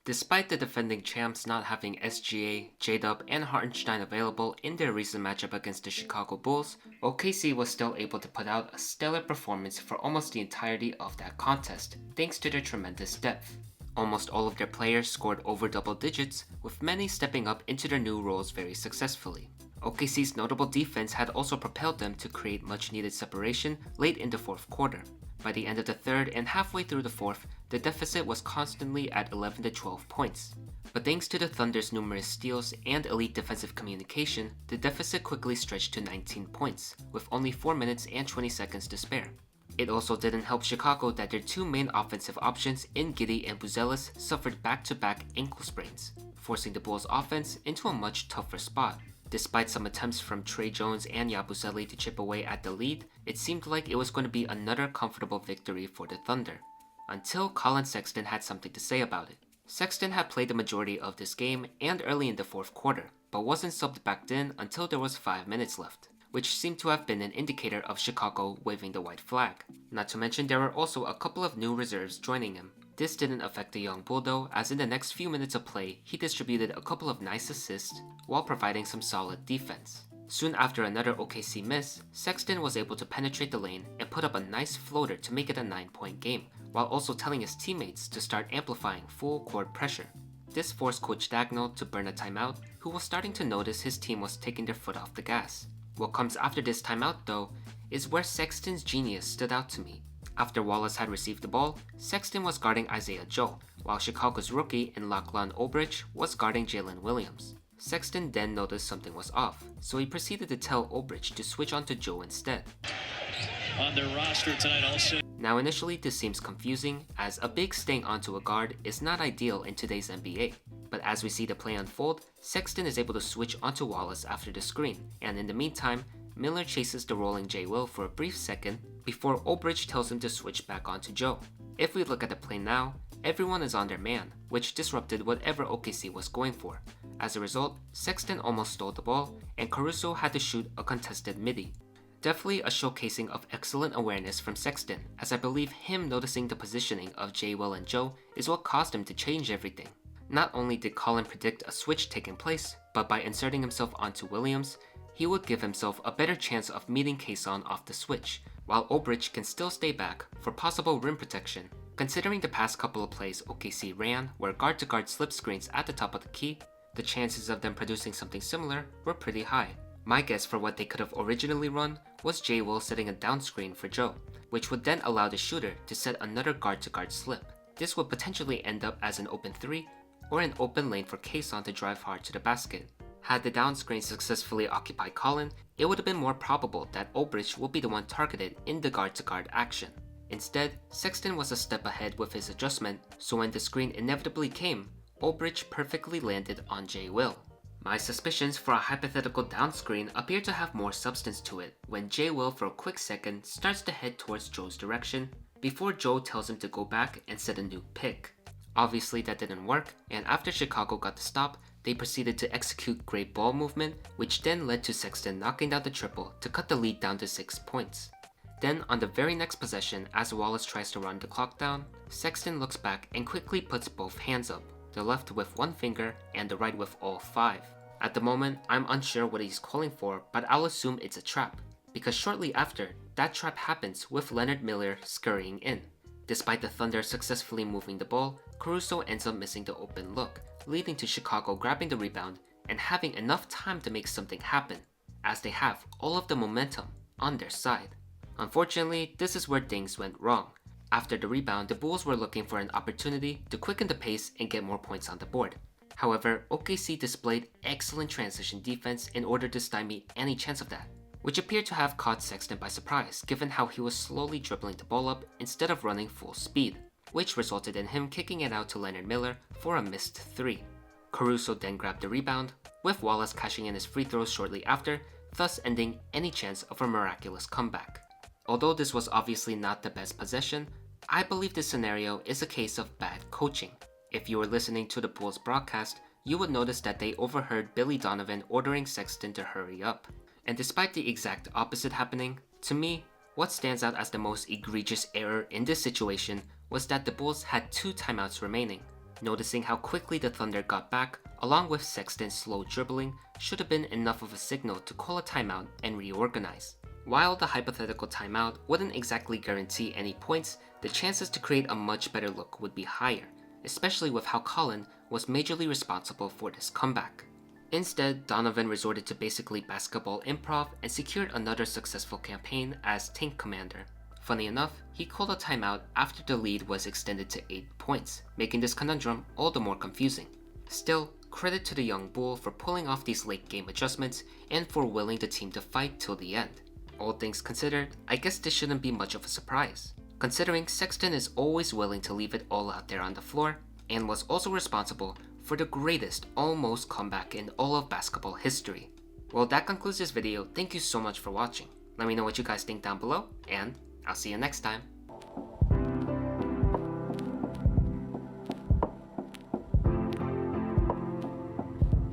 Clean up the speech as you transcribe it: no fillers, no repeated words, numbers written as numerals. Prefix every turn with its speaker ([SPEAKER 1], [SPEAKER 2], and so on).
[SPEAKER 1] Despite the defending champs not having SGA, J-Dub, and Hartenstein available in their recent matchup against the Chicago Bulls, OKC was still able to put out a stellar performance for almost the entirety of that contest, thanks to their tremendous depth. Almost all of their players scored over double digits, with many stepping up into their new roles very successfully. OKC's notable defense had also propelled them to create much needed separation late in the fourth quarter. By the end of the third and halfway through the fourth, the deficit was constantly at 11 to 12 points. But thanks to the Thunder's numerous steals and elite defensive communication, the deficit quickly stretched to 19 points, with only 4 minutes and 20 seconds to spare. It also didn't help Chicago that their two main offensive options in Giddey and Buzelis suffered back-to-back ankle sprains, forcing the Bulls' offense into a much tougher spot. Despite some attempts from Trey Jones and Yabusele to chip away at the lead, it seemed like it was going to be another comfortable victory for the Thunder, until Collin Sexton had something to say about it. Sexton had played the majority of this game and early in the fourth quarter, but wasn't subbed back in until there was 5 minutes left, which seemed to have been an indicator of Chicago waving the white flag. Not to mention there were also a couple of new reserves joining him. This didn't affect the young bull though, as in the next few minutes of play, he distributed a couple of nice assists while providing some solid defense. Soon after another OKC miss, Sexton was able to penetrate the lane and put up a nice floater to make it a 9-point game, while also telling his teammates to start amplifying full court pressure. This forced Coach Dagnall to burn a timeout, who was starting to notice his team was taking their foot off the gas. What comes after this timeout though, is where Sexton's genius stood out to me. After Wallace had received the ball, Sexton was guarding Isaiah Joe, while Chicago's rookie in Lachlan Olbrich was guarding Jalen Williams. Sexton then noticed something was off, so he proceeded to tell Olbrich to switch on to Joe instead.
[SPEAKER 2] On their roster tonight also.
[SPEAKER 1] Now initially this seems confusing, as a big staying onto a guard is not ideal in today's NBA. But as we see the play unfold, Sexton is able to switch onto Wallace after the screen, and in the meantime, Miller chases the rolling J. Will for a brief second before Olbrich tells him to switch back onto Joe. If we look at the play now, everyone is on their man, which disrupted whatever OKC was going for. As a result, Sexton almost stole the ball, and Caruso had to shoot a contested midi. Definitely a showcasing of excellent awareness from Sexton, as I believe him noticing the positioning of J. Will and Joe is what caused him to change everything. Not only did Collin predict a switch taking place, but by inserting himself onto Williams, he would give himself a better chance of meeting Kayson off the switch, while Olbrich can still stay back for possible rim protection. Considering the past couple of plays OKC ran were guard-to-guard slip screens at the top of the key, the chances of them producing something similar were pretty high. My guess for what they could have originally run was J. Will setting a down screen for Joe, which would then allow the shooter to set another guard-to-guard slip. This would potentially end up as an open 3 or an open lane for Kayson to drive hard to the basket. Had the down screen successfully occupied Collin, it would have been more probable that Olbrich would be the one targeted in the guard-to-guard action. Instead, Sexton was a step ahead with his adjustment, so when the screen inevitably came, Olbrich perfectly landed on J. Will. My suspicions for a hypothetical down screen appear to have more substance to it when J. Will for a quick second starts to head towards Joe's direction before Joe tells him to go back and set a new pick. Obviously that didn't work, and after Chicago got the stop, they proceeded to execute great ball movement, which then led to Sexton knocking down the triple to cut the lead down to 6 points. Then on the very next possession, as Wallace tries to run the clock down, Sexton looks back and quickly puts both hands up, the left with one finger and the right with all 5. At the moment, I'm unsure what he's calling for, but I'll assume it's a trap, because shortly after, that trap happens with Leonard Miller scurrying in. Despite the Thunder successfully moving the ball, Caruso ends up missing the open look, leading to Chicago grabbing the rebound and having enough time to make something happen, as they have all of the momentum on their side. Unfortunately, this is where things went wrong. After the rebound, the Bulls were looking for an opportunity to quicken the pace and get more points on the board. However, OKC displayed excellent transition defense in order to stymie any chance of that, which appeared to have caught Sexton by surprise given how he was slowly dribbling the ball up instead of running full speed, which resulted in him kicking it out to Leonard Miller for a missed 3. Caruso then grabbed the rebound, with Wallace cashing in his free throws shortly after, thus ending any chance of a miraculous comeback. Although this was obviously not the best possession, I believe this scenario is a case of bad coaching. If you were listening to the Bulls broadcast, you would notice that they overheard Billy Donovan ordering Sexton to hurry up. And despite the exact opposite happening, to me, what stands out as the most egregious error in this situation was that the Bulls had 2 timeouts remaining. Noticing how quickly the Thunder got back, along with Sexton's slow dribbling, should have been enough of a signal to call a timeout and reorganize. While the hypothetical timeout wouldn't exactly guarantee any points, the chances to create a much better look would be higher, especially with how Collin was majorly responsible for this comeback. Instead, Donovan resorted to basically basketball improv and secured another successful campaign as tank commander. Funny enough, he called a timeout after the lead was extended to 8 points, making this conundrum all the more confusing. Still, credit to the young bull for pulling off these late game adjustments and for willing the team to fight till the end. All things considered, I guess this shouldn't be much of a surprise, considering Sexton is always willing to leave it all out there on the floor, and was also responsible for the greatest almost comeback in all of basketball history. Well, that concludes this video. Thank you so much for watching. Let me know what you guys think down below, and I'll see you next time.